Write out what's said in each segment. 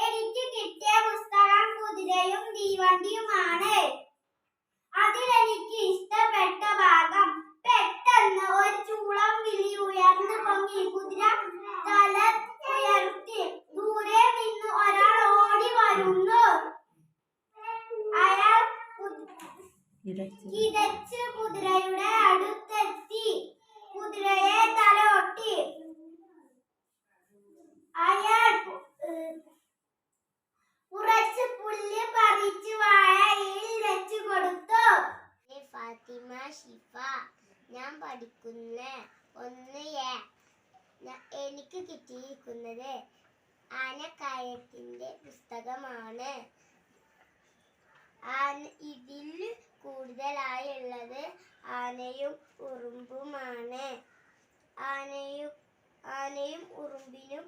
എനിക്ക് കിട്ടിയ പുസ്തകം കുതിരയും തീവണ്ടിയുമാണ്. അതിലെനിക്ക് ഇഷ്ടപ്പെട്ട ഭാഗം പെട്ടെന്ന് ഒരു ചൂളം വിളി ഉയർന്നു പൊങ്ങി. കുതിര തല ഉയർത്തി. ദൂരെ നിന്ന് ഒരാൾ ഓടി വരുന്നു. അയാൾ കിതച്ച് കുതിരയുടെ അടുത്തെത്തി കുതിരയെ തലോട്ടി. അയാൾ കുറച്ച് പുല്ല് പറിച്ച് വാഴയിൽ വെച്ചു കൊടുത്തു. ഫാത്തിമ ഷിഫ, ഞാൻ പഠിക്കുന്ന 1A. എനിക്ക് കിട്ടിയിരിക്കുന്നത് ആനക്കായത്തിന്റെ പുസ്തകമാണ്. ഇതിൽ കൂടുതലായുള്ളത് ആനയും ഉറുമ്പുമാണ്. ആനയും ഉറുമ്പിനും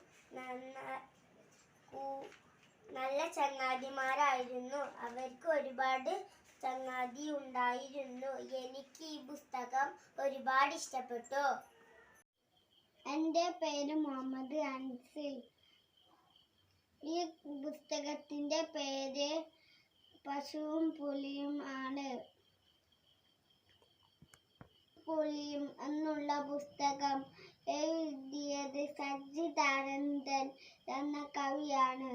നല്ല ചങ്ങാതിമാരായിരുന്നു. അവർക്ക് ഒരുപാട് ചങ്ങാതി ഉണ്ടായിരുന്നു. എനിക്ക് ഈ പുസ്തകം ഒരുപാട് ഇഷ്ടപ്പെട്ടു. എൻ്റെ പേര് മുഹമ്മദ് അൻസിൽ. ഈ പുസ്തകത്തിന്റെ പേര് പശുവും പുലിയും ആണ്. പുലിയും എന്നുള്ള പുസ്തകം എഴുതിയത് സച്ചിദാനന്ദൻ എന്ന കവിയാണ്.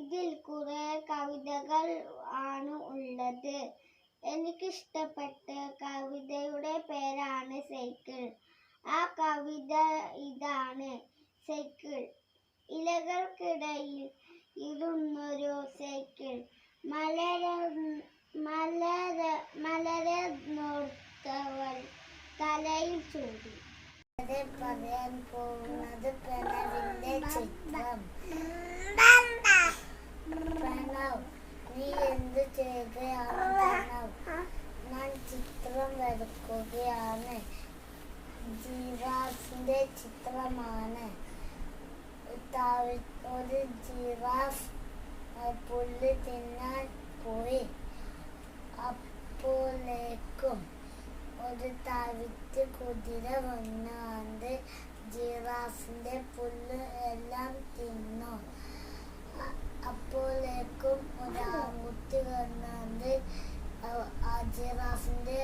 ഇതിൽ കുറെ കവിതകൾ ആണ് ഉള്ളത്. എനിക്കിഷ്ടപ്പെട്ട കവിതയുടെ പേരാണ് സൈക്കിൾ. ആ കവിത ഇതാണ്: സൈക്കിൾ, ഇലകൾക്കിടയിൽ ഇരുന്നൊരു സൈക്കിൾ, മലരെന്നോർത്തവൾ തലയിൽ ചൂടി. പറയാൻ പോകുന്നത് പ്രണവിന്റെ ചിത്രം. പ്രണവ്, നീ എന്ത് ചെയ്യുകയാണ്? പ്രണവ്, ഞാൻ ചിത്രം വരയ്ക്കുകയാണ്. ജിറാഫിന്റെ ചിത്രമാണ്. ഒരു ജിറാഫ് പുല്ല് തിന്നാൻ പോയി. അപ്പോഴേക്കും ഒരു തവിട്ട് കുതിര വന്നാണ്ട് ജിറാഫിന്റെ പുല്ല് എല്ലാം തിന്നു. അപ്പോഴേക്കും ഒരു ആൺകുട്ടി വന്നാണ്ട് ജിറാഫിന്റെ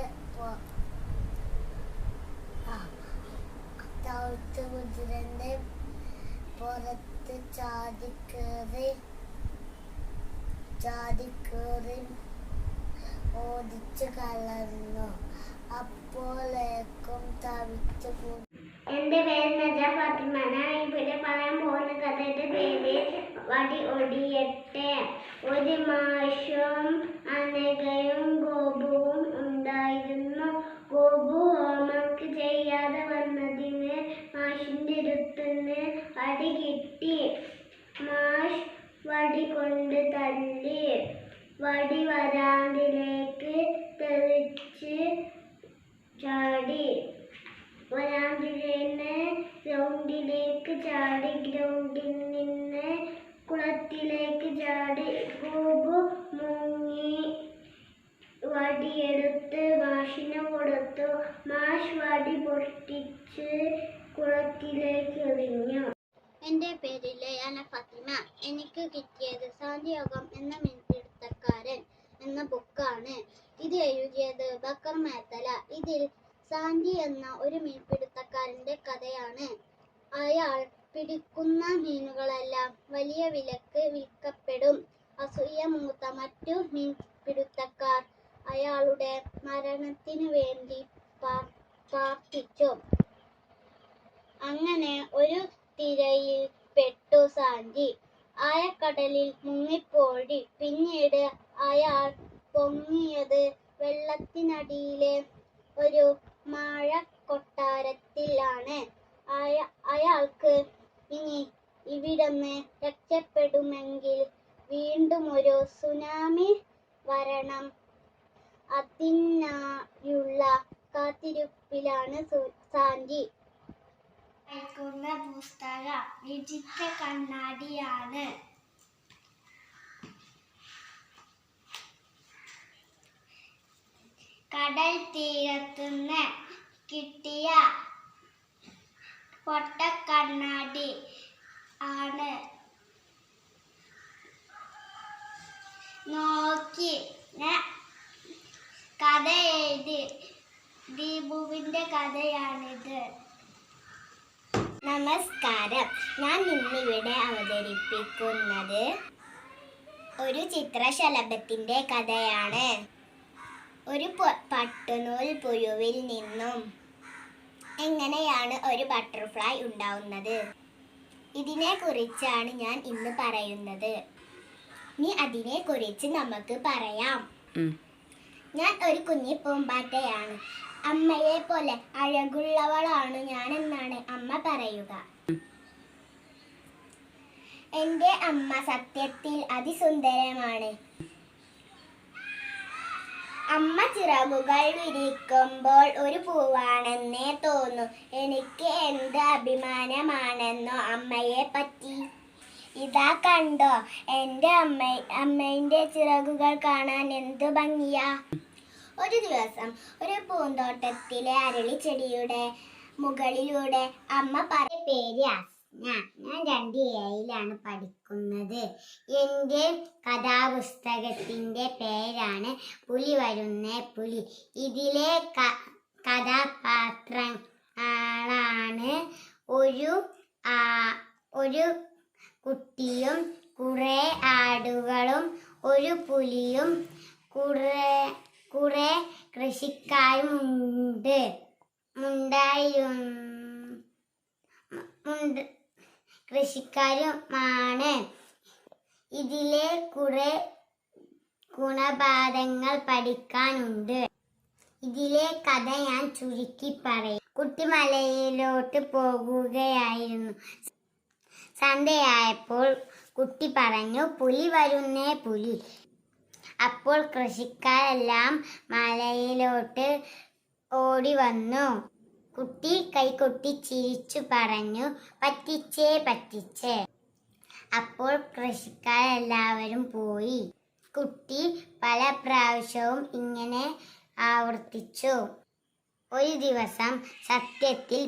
തവിട്ട് കുതിരന്റെ പുറത്ത് ചാടിക്കേറി ഓടിച്ചു കളഞ്ഞു. അപ്പോഴേക്കും തവിട്ട്. എന്റെ പേര് നജ ഫാത്തിമ. ഞാൻ ഇവിടെ പറയാൻ പോകുന്ന കഥയുടെ പേര് വടി ഒടിയട്ടെ. ഒരു മാഷും അനഘയും ഗോപുവും ഉണ്ടായിരുന്നു. ഗോപു ഹോംവർക്ക് ചെയ്യാതെ വന്നതിന് മാഷിന്റെ അടുത്തുനിന്ന് അടി കിട്ടി. മാഷ് വടി കൊണ്ട് തല്ലി. വടി വരാന്തിലേക്ക് തെറിച്ച് ചാടി. വരാന്തിന്ന് ഗ്രൗണ്ടിലേക്ക് ചാടി. ഗ്രൗണ്ടിൽ നിന്ന് കുളത്തിലേക്ക് ചാടി. ഗോപു മുങ്ങി വടിയെടുത്ത് മാഷിന് കൊടുത്തു. മാഷ് വടി പൊട്ടിച്ച് കുളത്തിലേക്ക് എറിഞ്ഞു. എൻ്റെ പേര് ലയാന ഫാത്തിമ. എനിക്ക് കിട്ടിയത് സാന്തിയോഗം എന്ന മീൻപിടുത്തക്കാരൻ എന്ന ബുക്കാണ്. ഇത് എഴുതിയത് ബക്കർ മേത്തല. ഇതിൽ സാന്തി എന്ന ഒരു മീൻപിടുത്തക്കാരന്റെ കഥയാണ്. അയാൾ പിടിക്കുന്ന മീനുകളെല്ലാം വലിയ വിലക്ക് വിൽക്കപ്പെടും. അസൂയ മൂത്ത മറ്റു മീൻപിടുത്തക്കാർ അയാളുടെ മരണത്തിനു വേണ്ടി പ്രാർത്ഥിച്ചു. അങ്ങനെ ഒരു തിരയിൽ പെട്ടു സാന്തി. ആഴക്കടലിൽ മുങ്ങിപ്പോയി. പിന്നീട് അയാൾ പൊങ്ങിയത് വെള്ളത്തിനടിയിലെ ഒരു മഴ കൊട്ടാരത്തിലാണ്. അയാൾക്ക് ഇനി ഇവിടുന്ന് രക്ഷപ്പെടുമെങ്കിൽ വീണ്ടും ഒരു സുനാമി വരണം. അതിനായുള്ള കാത്തിരിപ്പിലാണ് സാന്തി. പുസ്തകം വിചിത്ര കണ്ണാടിയാണ്. കടൽ തീരത്തുനിന്ന് കിട്ടിയ പൊട്ടക്കണ്ണാടി ആണ്. ദീപുവിന്റെ കഥയാണിത്. നമസ്കാരം. ഞാൻ ഇന്നിവിടെ അവതരിപ്പിക്കുന്നത് ഒരു ചിത്രശലഭത്തിന്റെ കഥയാണ്. ഒരു പട്ടുനൂൽ പുഴുവിൽ നിന്നും എങ്ങനെയാണ് ഒരു ബട്ടർഫ്ലൈ ഉണ്ടാവുന്നത്? ഇതിനെ കുറിച്ചാണ് ഞാൻ ഇന്ന് പറയുന്നത്. ഇനി അതിനെ കുറിച്ച് നമുക്ക് പറയാം. ഞാൻ ഒരു കുഞ്ഞി പൂമ്പാറ്റയാണ്. അമ്മയെ പോലെ അഴകുള്ളവളാണ് ഞാൻ എന്നാണ് അമ്മ പറയുക. എന്റെ അമ്മ സത്യത്തിൽ അതിസുന്ദരമാണ്. അമ്മ ചിറകുകൾ വിരിക്കുമ്പോൾ ഒരു പൂവാണെന്നേ തോന്നൂ. എനിക്ക് എന്ത് അഭിമാനമാണെന്നോ അമ്മയെ പറ്റി. ഇതാ കണ്ടോ, എന്റെ അമ്മയുടെ ചിറകുകൾ കാണാൻ എന്ത് ഭംഗിയാ. ഒരു ദിവസം ഒരു പൂന്തോട്ടത്തിലെ അരളിച്ചെടിയുടെ മുകളിലൂടെ അമ്മ പേര് അസ്ന. ഞാൻ 2A പഠിക്കുന്നത്. എൻ്റെ കഥാപുസ്തകത്തിൻ്റെ പേരാണ് പുലി വരുന്നേ പുലി. ഇതിലെ കഥാപാത്രങ്ങളാണ് ഒരു കുട്ടിയും കുറേ ആടുകളും ഒരു പുലിയും കുറെ കൃഷിക്കാരും കൃഷിക്കാരുമാണ്. ഇതിലെ കുറെ ഗുണപാഠങ്ങൾ പഠിക്കാനുണ്ട്. ഇതിലെ കഥ ഞാൻ ചുരുക്കി പറയും. കുട്ടി മലയിലോട്ട് പോകുകയായിരുന്നു. സന്ധ്യയായപ്പോൾ കുട്ടി പറഞ്ഞു, പുലി വരുന്നേ പുലി. അപ്പോൾ കൃഷിക്കാരെല്ലാം മലയിലോട്ട് ഓടി വന്നു. കുട്ടി കൈകൊട്ടി ചിരിച്ചു പറഞ്ഞു, പറ്റിച്ചേ പറ്റിച്ചേ. അപ്പോൾ കൃഷിക്കാരെല്ലാവരും പോയി. കുട്ടി പല പ്രാവശ്യവും ഇങ്ങനെ ആവർത്തിച്ചു. ഒരു ദിവസം സത്യത്തിൽ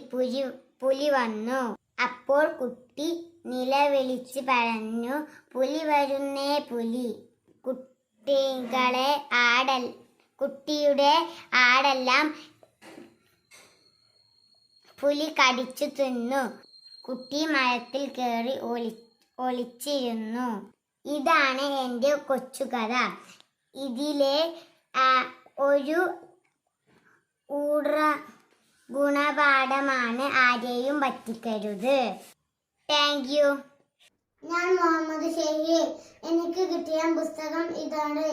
പുലി വന്നു. അപ്പോൾ കുട്ടി നിലവിളിച്ച് പറഞ്ഞു, പുലി വരുന്നേ പുലി. കുട്ടിയുടെ ആടെല്ലാം പുലി കടിച്ചു തിന്നു. കുട്ടി മരത്തിൽ കയറി ഒളിച്ചിരുന്നു. ഇതാണ് എൻ്റെ കൊച്ചുകഥ. ഇതിലെ ഒരു ഗുണപാഠമാണ്, ആരെയും പറ്റിക്കരുത്. Thank you. ഞാൻ മുഹമ്മദ് ഷഹീർ. എനിക്ക് കിട്ടിയ പുസ്തകം ഇതാണ്.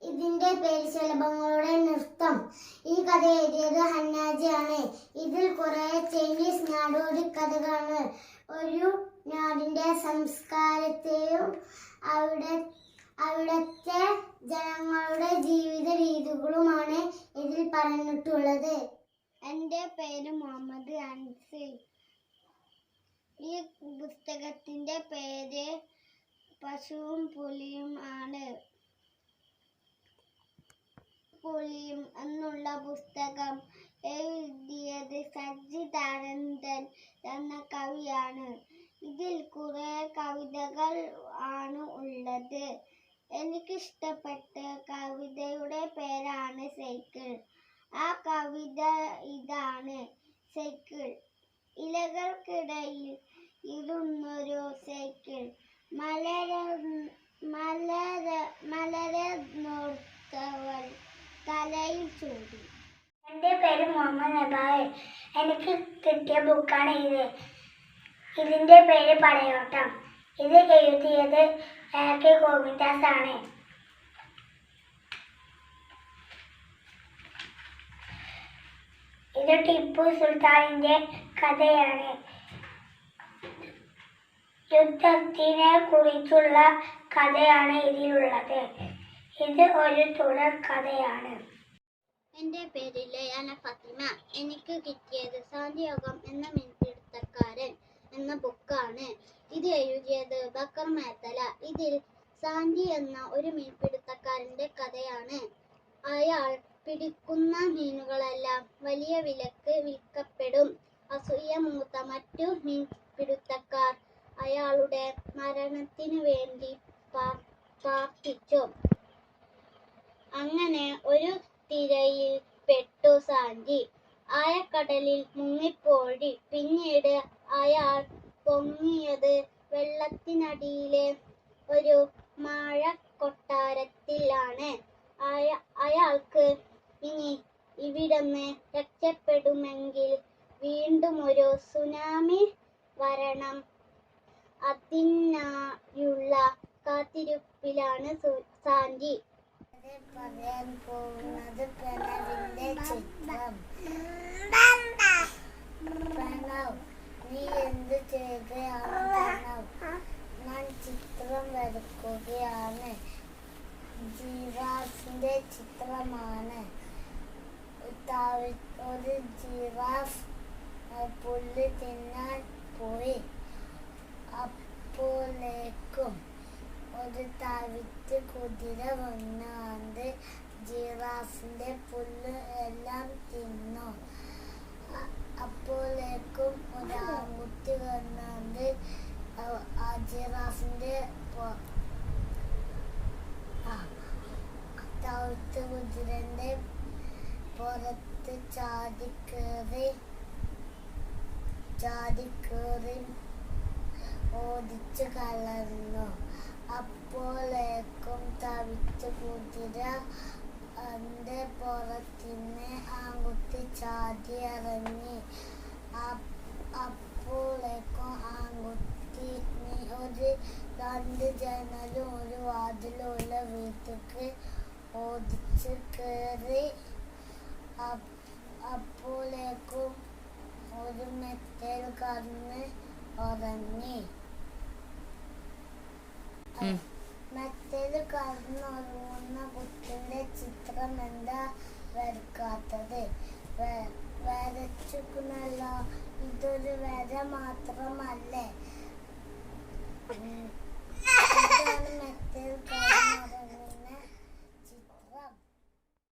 ഇതിന്റെ പേര് ശലഭങ്ങളുടെ നൃത്തം. ഈ കഥ എഴുതിയത് ഹന്നാജിയാണ്. ഇതിൽ കുറെ ചൈനീസ് നാടോടി കഥകളാണ്. ഒരു നാടിന്റെ സംസ്കാരത്തെയും അവിടുത്തെ ജനങ്ങളുടെ ജീവിത രീതികളുമാണ് ഇതിൽ പറഞ്ഞിട്ടുള്ളത്. എൻ്റെ പേര് മുഹമ്മദ് അൻസിൽ. ഈ പുസ്തകത്തിന്റെ പേര് പശുവും പുലിയും ആണ്. പുലിയും എന്നുള്ള പുസ്തകം എഴുതിയത് സച്ചിദാനന്ദൻ എന്ന കവിയാണ്. ഇതിൽ കുറെ കവിതകൾ ആണ് ഉള്ളത്. എനിക്കിഷ്ടപ്പെട്ട കവിതയുടെ പേരാണ് സൈക്കിൾ. ആ കവിത ഇതാണ്. സൈക്കിൾ ഇലകൾക്കിടയിൽ ഇരുന്നൊരു സൈക്കിൾ മലരോർത്തവൾ തലയിൽ ചൂടി. എൻ്റെ പേര് മുഹമ്മദ് നബായ്. എനിക്ക് കിട്ടിയ ബുക്കാണ് ഇത്. ഇതിൻ്റെ പേര് പടയോട്ടം. ഇത് എഴുതിയത് AK ഗോവിന്ദാസ് ആണ്. ഇത് ടിപ്പു സുൽത്താനിന്റെ കഥയാണ്. യുദ്ധത്തിനെ കുറിച്ചുള്ള കഥയാണ് ഇതിലുള്ളത്. ഇത് ഒരു തുടർ കഥയാണ്. എൻ്റെ പേര് ലയാന ഫാത്തിമ. എനിക്ക് കിട്ടിയത് സാന്തിയോഗം എന്ന മീൻപിടുത്തക്കാരൻ എന്ന ബുക്കാണ്. ഇത് എഴുതിയത് ബക്കർ മേത്തല. ഇതിൽ സാന്തി എന്ന ഒരു മീൻപിടുത്തക്കാരന്റെ കഥയാണ്. അയാൾ പിടിക്കുന്ന മീനുകളെല്ലാം വലിയ വിലക്ക് വിൽക്കപ്പെടും. അസൂയ മൂത്ത മറ്റു മീൻപിടുത്തക്കാർ അയാളുടെ മരണത്തിനു വേണ്ടി പ്രാർത്ഥിച്ചു. അങ്ങനെ ഒരു തിരയിൽ പെട്ടു സാന്തി. ആഴക്കടലിൽ മുങ്ങിപ്പോയി. പിന്നീട് അയാൾ പൊങ്ങിയത് വെള്ളത്തിനടിയിലെ ഒരു മാഴക്കൊട്ടാരത്തിലാണ്. അയാൾക്ക് ഇനി ഇവിടുന്ന് രക്ഷപ്പെടുമെങ്കിൽ വീണ്ടുമൊരു സുനാമി വരണം. അതിനായുള്ള കാത്തിരിപ്പിലാണ് സാൻഡി. പറയാൻ പോകുന്നത് പ്രണവിന്റെ ചിത്രം. പ്രണവ്, നീ എന്ത് ചെയ്യുകയാണ്? പ്രണവ്, ഞാൻ ചിത്രം വരയ്ക്കുകയാണ്. ജിറാഫിന്റെ ചിത്രമാണ്. ഒരു ജിറാഫ് പുല്ല് തിന്നാൻ പോയി. അപ്പോഴേക്കും ഒരു തവിട്ട് കുതിര വന്നാണ്ട് ജിറാഫിന്റെ പുല്ല് എല്ലാം തിന്നു. അപ്പോഴേക്കും ഒരു ആൺകുട്ടി വന്നാണ്ട് ജിറാഫിന്റെ തവിട്ട് കുതിരന്റെ പുറത്ത് ചാടിക്കേറി ഓടിച്ചു കളഞ്ഞു. അപ്പോഴേക്കും തവിട്ട് കുതിര പുറത്തിന് ആൺകുട്ടി ചാടി ഇറങ്ങി. അപ്പോഴേക്കും ആൺകുട്ടി ഒരു 2 ജനലും ഒരു വാതിലുള്ള വീട്ടിലേക്ക് ഓടിച്ചു കയറി. അപ്പോഴേക്കും ഒരു മെത്തേൽ കടന്ന് ഉറങ്ങി. മെത്തേൽ കടന്നുറങ്ങുന്ന കുട്ടിയുടെ ചിത്രം എന്താ വരക്കാത്തത്? വരച്ചിരിക്കുന്നല്ലോ. ഇതൊരു വര മാത്രമല്ലേ?